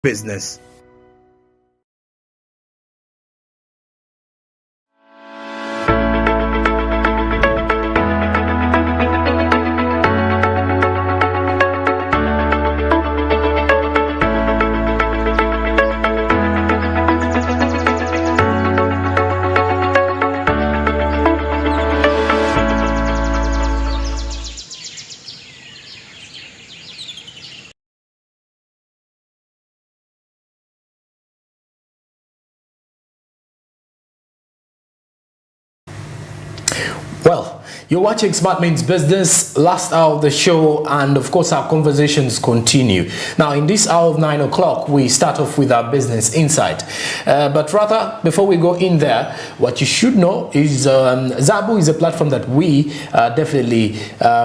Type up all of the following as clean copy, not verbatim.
business. Well, you're watching Smart Means Business, last hour of the show, and of course our conversations continue. Now in this hour of 9 o'clock, we start off with our business insight. But rather, before we go in there, what you should know is Zabu is a platform that we definitely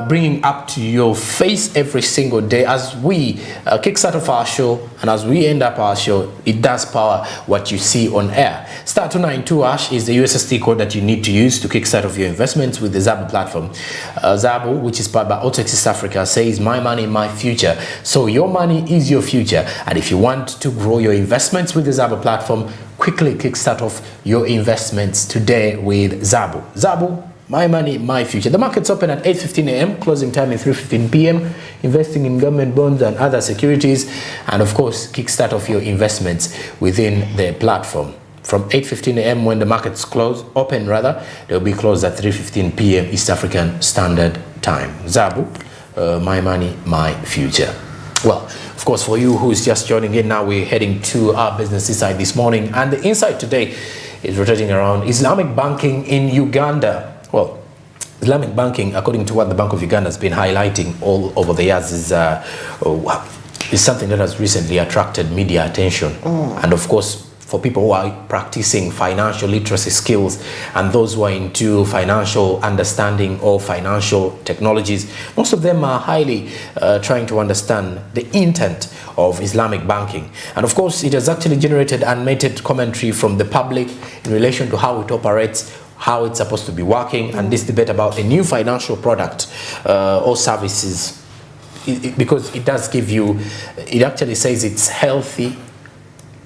bringing up to your face every single day. As we kickstart off our show and as we end up our show, it does power what you see on air. Star 292 hash is the USSD code that you need to use to kickstart off your investment with the Zabu platform. Zabu, which is powered by Otex East Africa, says my money, my future. So your money is your future. And if you want to grow your investments with the Zabu platform, quickly kickstart off your investments today with Zabu. Zabu, my money, my future. The market's open at 8:15 a.m., closing time at 3:15 p.m., investing in government bonds and other securities, and of course, kickstart off your investments within the platform. From 8:15 a.m. when the markets open, they'll be closed at 3:15 p.m. East African Standard Time. Zabu, my money, my future. Well, of course, for you who's just joining in now, we're heading to our business insight this morning, and the insight today is rotating around Islamic banking in Uganda. Well, Islamic banking, according to what the Bank of Uganda has been highlighting all over the years, is something that has recently attracted media attention, and of course, for people who are practicing financial literacy skills and those who are into financial understanding or financial technologies, most of them are highly trying to understand the intent of Islamic banking. And of course, it has actually generated animated commentary from the public in relation to how it operates, how it's supposed to be working, and this debate about a new financial product or services, because it does give you, it actually says it's healthy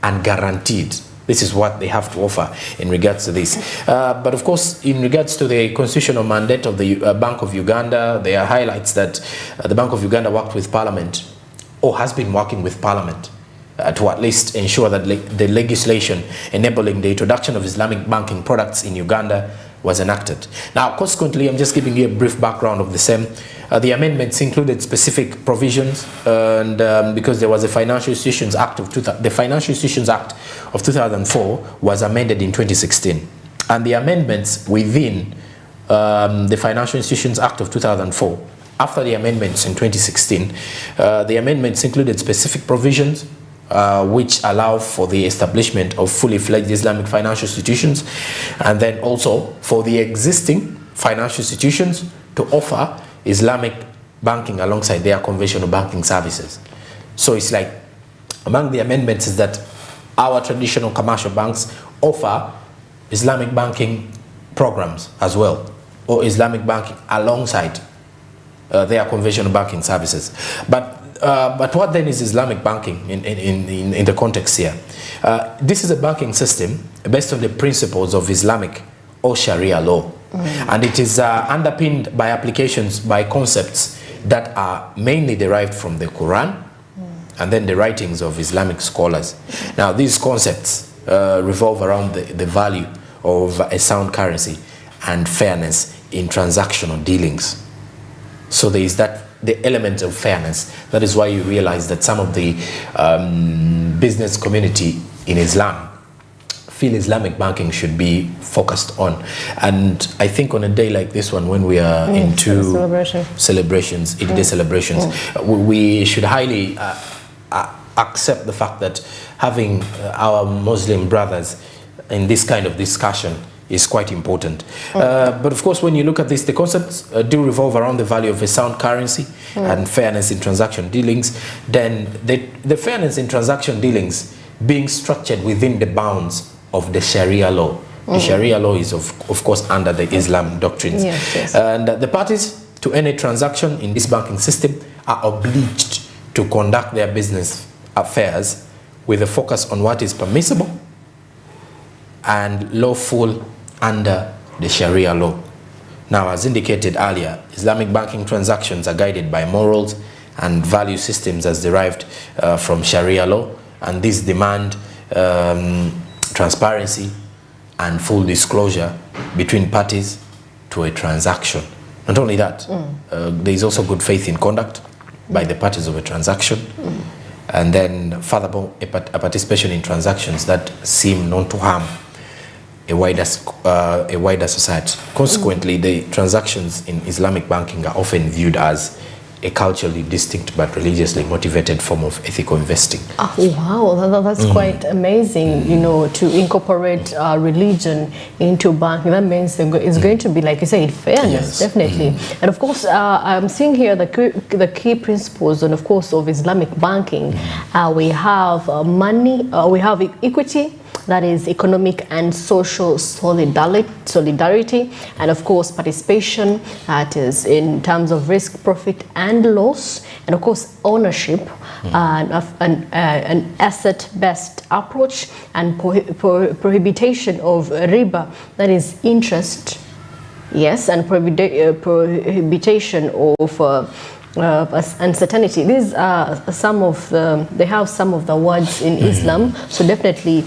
and guaranteed. This is what they have to offer in regards to this. But of course, in regards to the constitutional mandate of the Bank of Uganda, there are highlights that the Bank of Uganda worked with Parliament, or has been working with Parliament, to at least ensure that the legislation enabling the introduction of Islamic banking products in Uganda was enacted. Now, consequently, I'm just giving you a brief background of the same. The amendments included specific provisions, and because there was a Financial Institutions Act of the Financial Institutions Act of 2004 was amended in 2016, and the amendments within the Financial Institutions Act of 2004, after the amendments in 2016, the amendments included specific provisions which allow for the establishment of fully fledged Islamic financial institutions, and then also for the existing financial institutions to offer Islamic banking alongside their conventional banking services. So it's like, among the amendments is that our traditional commercial banks offer Islamic banking programs as well, or Islamic banking alongside their conventional banking services. But what then is Islamic banking in the context here? This is a banking system based on the principles of Islamic or Sharia law. And it is underpinned by applications by concepts that are mainly derived from the Quran and then the writings of Islamic scholars. Now, these concepts revolve around the value of a sound currency and fairness in transactional dealings. So there is the element of fairness. That is why you realize that some of the business community in Islam feel Islamic banking should be focused on. And I think on a day like this one, when we are into celebrations, Eid Day celebrations, we should highly accept the fact that having our Muslim brothers in this kind of discussion is quite important. But of course, when you look at this, the concepts do revolve around the value of a sound currency and fairness in transaction dealings. Then the fairness in transaction dealings being structured within the bounds of the Sharia law. The Sharia law is of course under the Islam doctrines. Yes. And the parties to any transaction in this banking system are obliged to conduct their business affairs with a focus on what is permissible and lawful under the Sharia law. Now, as indicated earlier, Islamic banking transactions are guided by morals and value systems as derived from Sharia law, and these demand transparency and full disclosure between parties to a transaction. Not only that, there is also good faith in conduct by the parties of a transaction, and then furthermore, a participation in transactions that seem not to harm a wider society. Consequently, the transactions in Islamic banking are often viewed as a culturally distinct but religiously motivated form of ethical investing. Oh, wow, that's quite amazing, you know, to incorporate religion into banking. That means it's going to be, like you said, fairness, definitely. And of course, I'm seeing here the key principles, and of course, of Islamic banking. We have money, we have equity, that is economic and social solidarity, and of course participation, that is in terms of risk, profit and loss, and of course ownership, and an asset-based approach, and prohibition of riba, that is interest, yes, and prohibition of uncertainty. These are some of they have some of the words in Islam, so definitely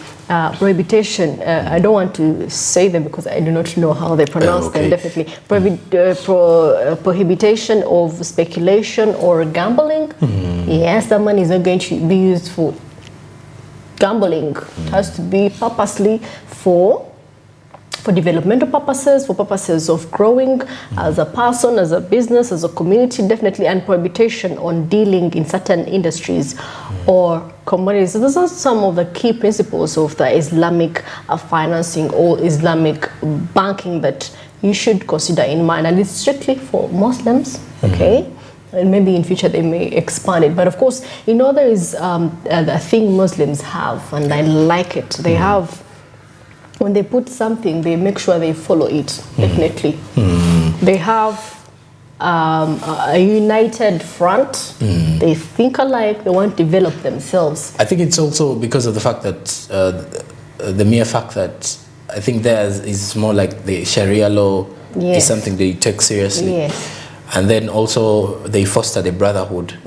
prohibition, I don't want to say them because I do not know how they pronounce them. Definitely prohibition of speculation or gambling. Yes, that money is not going to be used for gambling. It has to be purposely for developmental purposes, for purposes of growing as a person, as a business, as a community, definitely, and prohibition on dealing in certain industries or commodities. So those are some of the key principles of the Islamic financing or Islamic banking that you should consider in mind. And it's strictly for Muslims, okay? And maybe in future they may expand it. But of course, you know, there is a thing Muslims have, and I like it. They have, when they put something, they make sure they follow it, definitely. They have a united front. They think alike, they want to develop themselves. I think it's also because of the fact that, the mere fact that I think theirs is more like the Sharia law is something they take seriously. Yes. And then also they foster the brotherhood.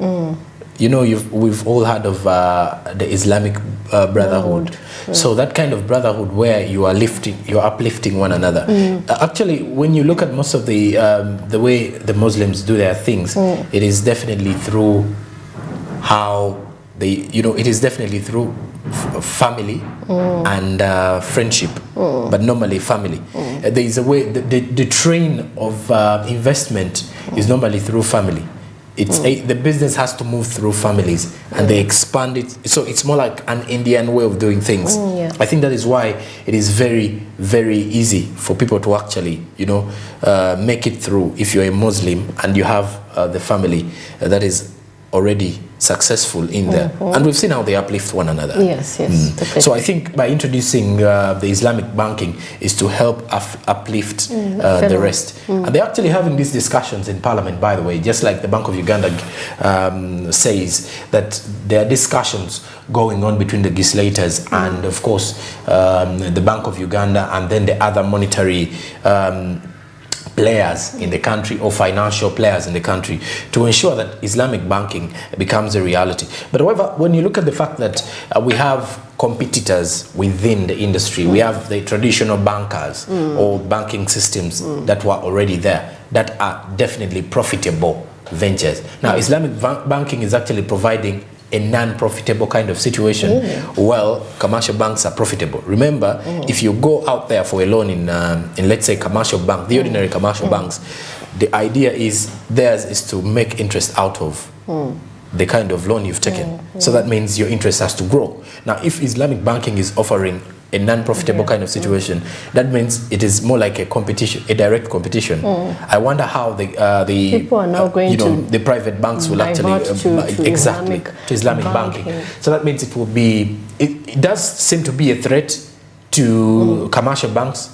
You know, we've all heard of the Islamic brotherhood. So that kind of brotherhood where you're uplifting one another. Actually, when you look at most of the way the Muslims do their things, it is definitely through how they, you know, it is definitely through family and friendship, but normally family. There is a way, the train of investment is normally through family. It's the business has to move through families, and they expand it. So it's more like an Indian way of doing things. I think that is why it is very, very easy for people to actually, you know, make it through if you're a Muslim and you have the family that is already successful in there. And we've seen how they uplift one another. Yes, yes. So I think by introducing the Islamic banking is to help uplift the rest. And they're actually having these discussions in Parliament, by the way, just like the Bank of Uganda says that there are discussions going on between the legislators and, of course, the Bank of Uganda and then the other monetary players in the country or financial players in the country to ensure that Islamic banking becomes a reality. But however, when you look at the fact that we have competitors within the industry, we have the traditional bankers or banking systems that were already there that are definitely profitable ventures. Now, Islamic banking is actually providing a non-profitable kind of situation. Well, commercial banks are profitable. Remember, if you go out there for a loan in let's say commercial bank, the ordinary commercial banks, the idea is theirs is to make interest out of the kind of loan you've taken. So that means your interest has to grow. Now, if Islamic banking is offering a non-profitable kind of situation, that means it is more like a competition, a direct competition. I wonder how the people are now going to the private banks will actually exactly to Islamic banking. So that means it will be. It does seem to be a threat to commercial banks,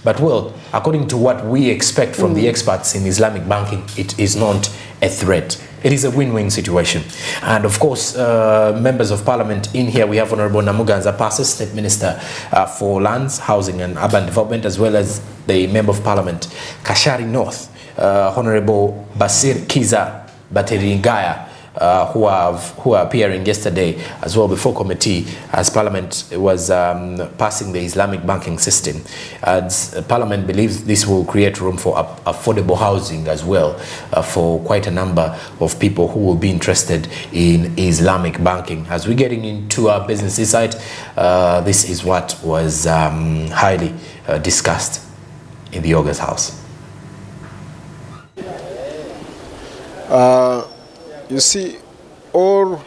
but well, according to what we expect from the experts in Islamic banking, it is not a threat. it is a win-win situation. And of course, members of parliament in here, we have Honorable Namuganza Passes, State Minister for Lands, Housing and Urban Development, as well as the Member of Parliament, Kashari North, Honorable Basir Kiza Bateringaya, who are appearing yesterday as well before committee as Parliament was passing the Islamic banking system. As Parliament believes this will create room for affordable housing as well for quite a number of people who will be interested in Islamic banking. As we're getting into our business insight, this is what was highly discussed in the August House. You see, all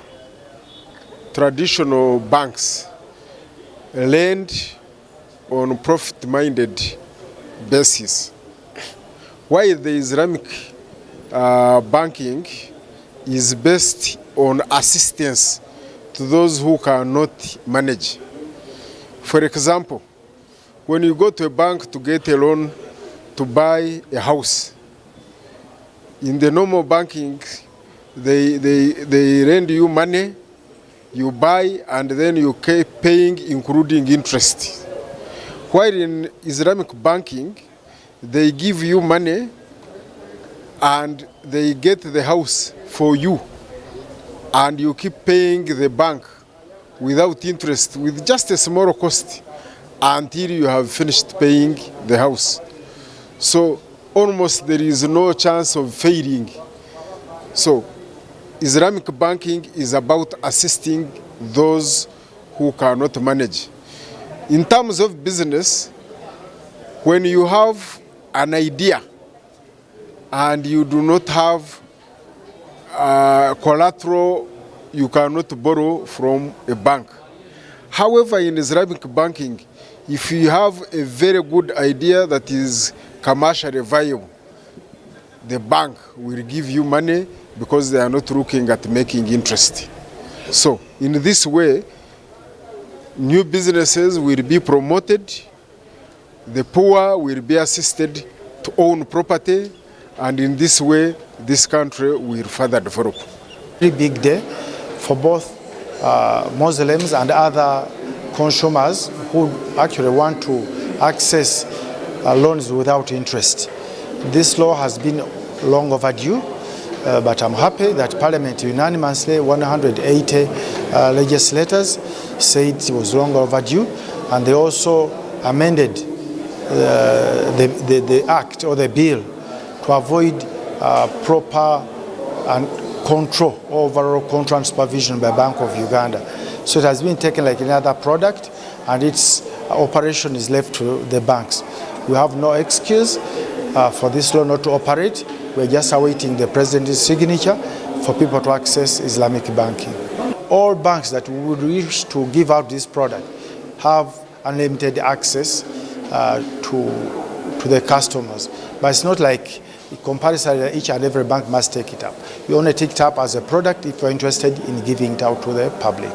traditional banks lend on profit-minded basis, while the Islamic banking is based on assistance to those who cannot manage. For example, when you go to a bank to get a loan to buy a house, in the normal banking, they lend you money, you buy, and then you keep paying, including interest. While in Islamic banking, they give you money and they get the house for you, and you keep paying the bank without interest, with just a small cost, until you have finished paying the house. So almost there is no chance of failing. So Islamic banking is about assisting those who cannot manage. In terms of business, when you have an idea and you do not have collateral, you cannot borrow from a bank. However, in Islamic banking, if you have a very good idea that is commercially viable, the bank will give you money because they are not looking at making interest. So in this way, new businesses will be promoted, the poor will be assisted to own property, and in this way, this country will further develop. Very big day for both Muslims and other consumers who actually want to access loans without interest. This law has been long overdue, but I'm happy that Parliament unanimously, 180 legislators, said it was long overdue, and they also amended the act or the bill to avoid proper and control, overall control and supervision by Bank of Uganda. So it has been taken like another product, and its operation is left to the banks. We have no excuse for this law not to operate. We're just awaiting the President's signature for people to access Islamic banking. All banks that would wish to give out this product have unlimited access to the customers. But it's not like in comparison that each and every bank must take it up. You only take it up as a product if you're interested in giving it out to the public.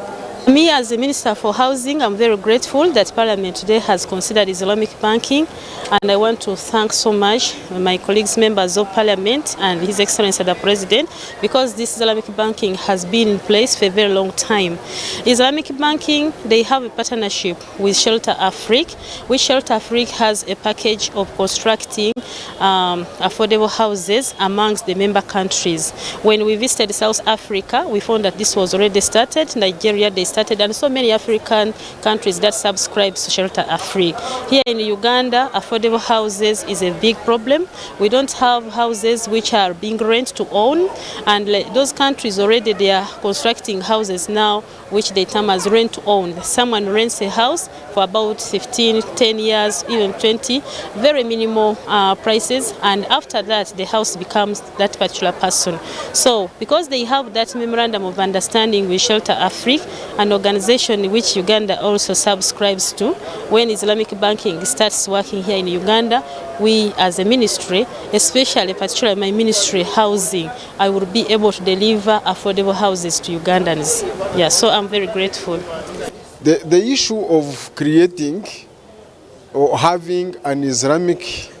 Me, as the Minister for Housing, I'm very grateful that Parliament today has considered Islamic banking, and I want to thank so much my colleagues, members of Parliament, and His Excellency the President, because this Islamic banking has been in place for a very long time. Islamic banking, they have a partnership with Shelter Afrique, which Shelter Afrique has a package of constructing affordable houses amongst the member countries. When we visited South Africa, we found that this was already started. Nigeria, they started, and so many African countries that subscribe to Shelter Afrique. Here in Uganda, affordable houses is a big problem. We don't have houses which are being rented to own, and those countries already, they are constructing houses now which they term as rent to own. Someone rents a house for about 15, 10 years, even 20, very minimal prices, and after that the house becomes that particular person. So because they have that memorandum of understanding with Shelter Afrique, an organization which Uganda also subscribes to, when Islamic banking starts working here in Uganda, we as a ministry, especially particularly my ministry, housing, I will be able to deliver affordable houses to Ugandans. Yeah, so I'm very grateful. The issue of creating or having an Islamic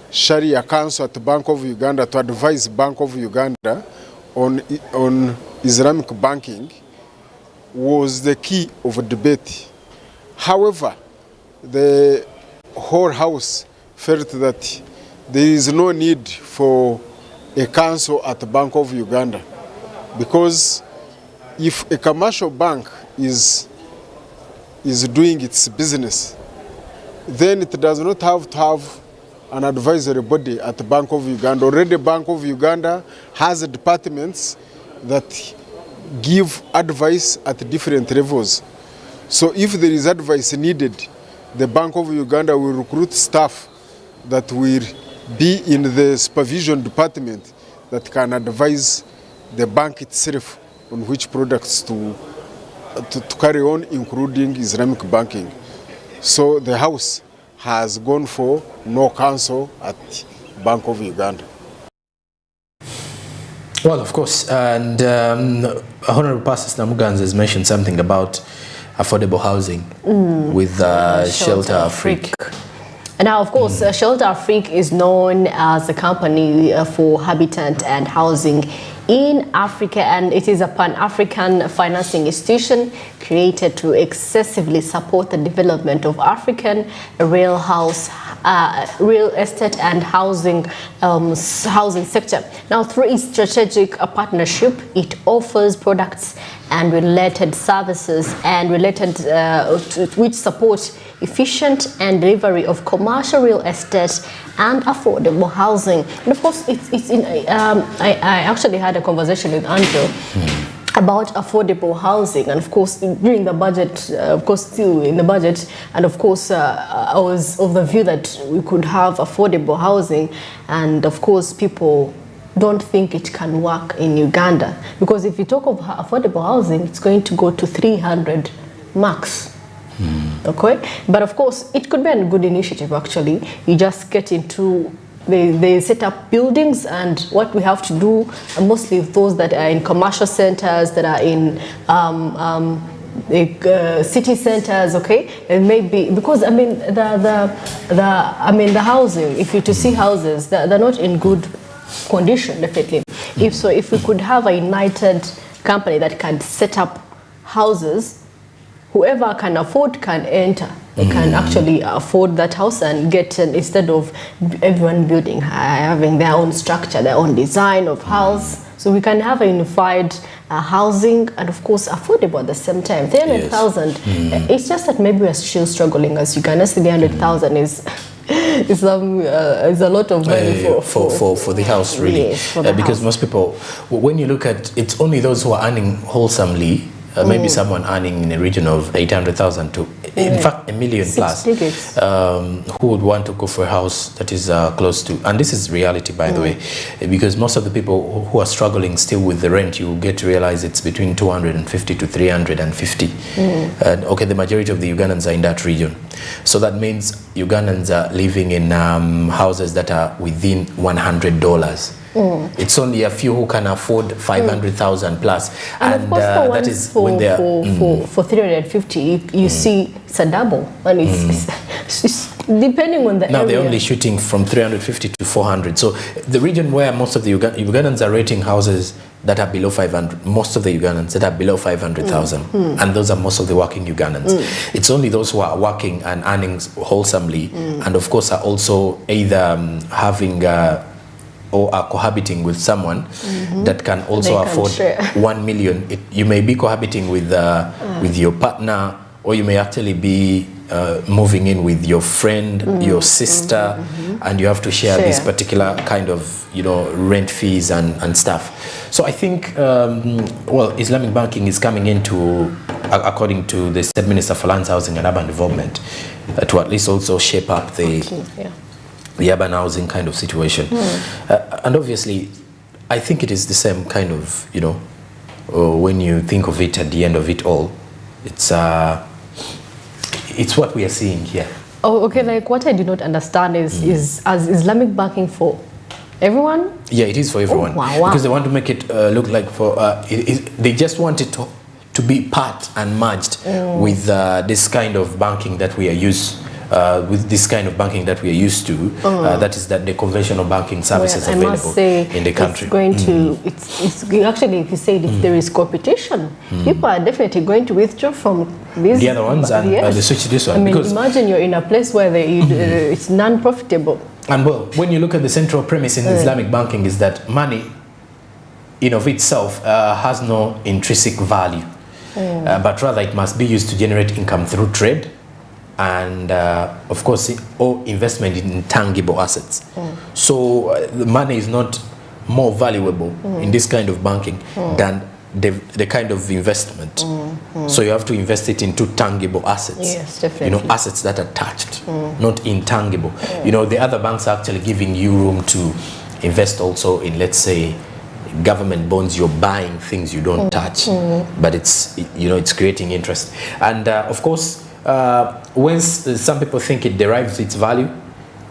Sharia Council at the Bank of Uganda to advise Bank of Uganda on Islamic banking was the key of debate. However, the whole House felt that there is no need for a council at the Bank of Uganda, because if a commercial bank is doing its business, then it does not have to have an advisory body at the Bank of Uganda. Already Bank of Uganda has departments that give advice at different levels. So if there is advice needed, the Bank of Uganda will recruit staff that will be in the supervision department that can advise the bank itself on which products to carry on, including Islamic banking. So the House has gone for no council at Bank of Uganda. Well, of course, and Honorable Pastor Namuganza has mentioned something about affordable housing with Shelter Afrique. Now, of course, Shelter Afrique is known as a company for habitat and housing in Africa, and it is a pan-African financing institution created to excessively support the development of African real estate and housing sector. Now, through its strategic partnership, it offers products and related services and related which support efficient and delivery of commercial real estate and affordable housing. And of course, I actually had a conversation with Andrew about affordable housing, and of course during the budget, of course still in the budget, and of course I was of the view that we could have affordable housing, and of course people don't think it can work in Uganda, because if you talk of affordable housing, it's going to go to 300 max. Okay, but of course it could be a good initiative. Actually, you just get into they set up buildings, and what we have to do, mostly those that are in commercial centers, that are in city centers, okay, and maybe because I mean the housing, if you to see houses, they're not in good condition, definitely. If we could have a united company that can set up houses, whoever can afford can enter. They can actually afford that house and get instead of everyone building, having their own structure, their own design of house. So we can have a unified housing, and of course affordable at the same time. 300,000. It's just that maybe we're still struggling as Uganda. 300,000 is a lot of money for the house, really. Yes, for the because house. most people, when you look at, it's only those who are earning wholesomely. Maybe someone earning in the region of 800,000 to, in fact, $1 million plus, who would want to go for a house that is close to, and this is reality, by the way, because most of the people who are struggling still with the rent, you get to realize it's between 250 to 350. And okay, the majority of the Ugandans are in that region. So that means Ugandans are living in houses that are within $100. It's only a few who can afford 500,000 plus, and of course the that is for, when they are for 350, you see it's a double, and it's depending on the now area. they're only shooting from 350 to 400. So the region where most of the Ugandans are rating houses that are below 500, most of the Ugandans that are below 500,000, and those are most of the working Ugandans. It's only those who are working and earning wholesomely, and of course are also either having or are cohabiting with someone that can also afford 1 million. You may be cohabiting with your partner, or you may actually be moving in with your friend, your sister, and you have to share this particular kind of, rent fees and stuff. So I think, well, Islamic banking is coming into, according to the State Minister for Lands, Housing and Urban Development, to at least also shape up the urban housing kind of situation. And obviously, I think it is the same kind of, when you think of it at the end of it all, it's what we are seeing here. Oh, okay. Like what I do not understand is Islamic banking for everyone? Yeah, it is for everyone. Oh, wow. Because they want to make it look like for they just want it to be part and merged with this kind of banking that we are used with this kind of banking that we are used to. That is the conventional banking services I available must say in the country. It's going to, it's actually, if you said if there is competition, people are definitely going to withdraw from these. The other ones and they switch to this one. I mean, because imagine you're in a place where it's non-profitable. And well, when you look at the central premise in Islamic banking is that money in of itself has no intrinsic value, but rather it must be used to generate income through trade and of course or investment in tangible assets. So the money is not more valuable in this kind of banking than the kind of investment. So you have to invest it into tangible assets. Yes, definitely. You know, assets that are touched, not intangible. You know, the other banks are actually giving you room to invest also in, let's say, government bonds. You're buying things you don't touch, but it's, you know, it's creating interest. And of course, when some people think it derives its value,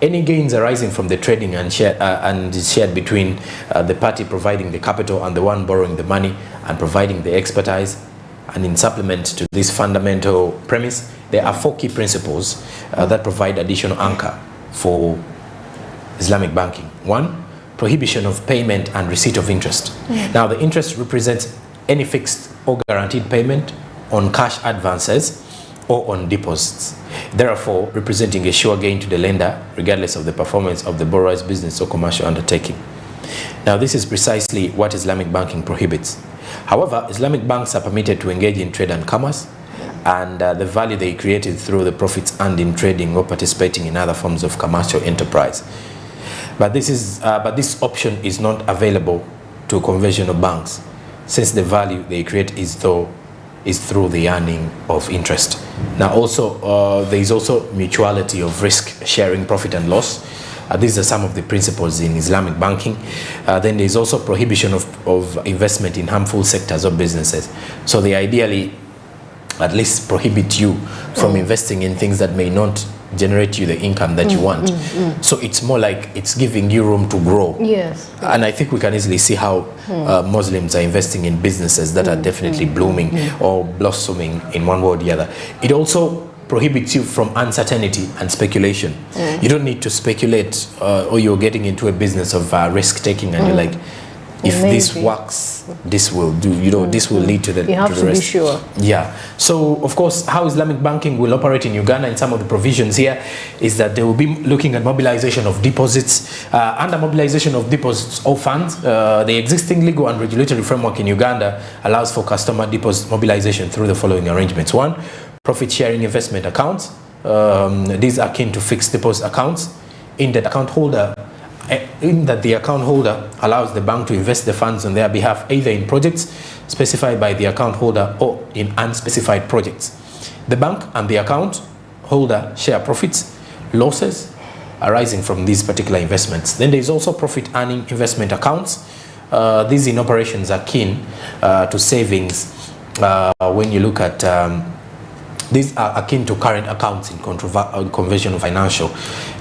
any gains arising from the trading and is shared between the party providing the capital and the one borrowing the money and providing the expertise. And in supplement to this fundamental premise, there are 4 key principles that provide additional anchor for Islamic banking. 1, prohibition of payment and receipt of interest. Now, the interest represents any fixed or guaranteed payment on cash advances or on deposits, therefore representing a sure gain to the lender regardless of the performance of the borrower's business or commercial undertaking. Now, this is precisely what Islamic banking prohibits. However, Islamic banks are permitted to engage in trade and commerce, and the value they created through the profits earned in trading or participating in other forms of commercial enterprise. But this option is not available to conventional banks, since the value they create is through the earning of interest. Now, also there is also mutuality of risk, sharing profit and loss. These are some of the principles in Islamic banking. Then there is also prohibition of investment in harmful sectors or businesses. So they ideally at least prohibit you from investing in things that may not generate you the income that you want. So it's more like it's giving you room to grow. Yes. And I think we can easily see how Muslims are investing in businesses that are definitely blooming or blossoming in one way or the other. It also prohibits you from uncertainty and speculation. You don't need to speculate or you're getting into a business of risk taking and you're like, if this works, this will do, you know, this will lead to the, you have to rest. be sure. Yeah. So, of course, how Islamic banking will operate in Uganda and some of the provisions here is that they will be looking at mobilization of deposits. Under mobilization of deposits or funds, the existing legal and regulatory framework in Uganda allows for customer deposit mobilization through the following arrangements. 1, profit sharing investment accounts. These are akin to fixed deposit accounts in that the account holder allows the bank to invest the funds on their behalf either in projects specified by the account holder or in unspecified projects. The bank and the account holder share profits, losses arising from these particular investments. Then there is also profit earning investment accounts. These in operations are akin to savings when you look at these are akin to current accounts in conventional financial.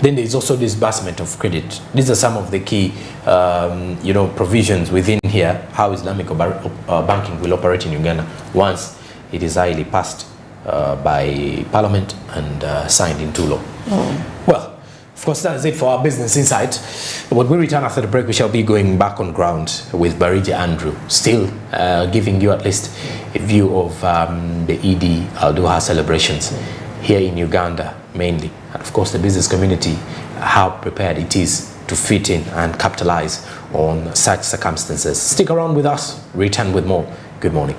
Then there is also disbursement of credit. These are some of the key, provisions within here, how Islamic banking will operate in Uganda once it is highly passed by Parliament and signed into law. Well, of course, that is it for our Business Insight. When we return after the break, we shall be going back on ground with Barija Andrew, still giving you at least a view of the Eid al-Duha celebrations here in Uganda mainly. And of course, the business community, how prepared it is to fit in and capitalize on such circumstances. Stick around with us, return with more. Good morning.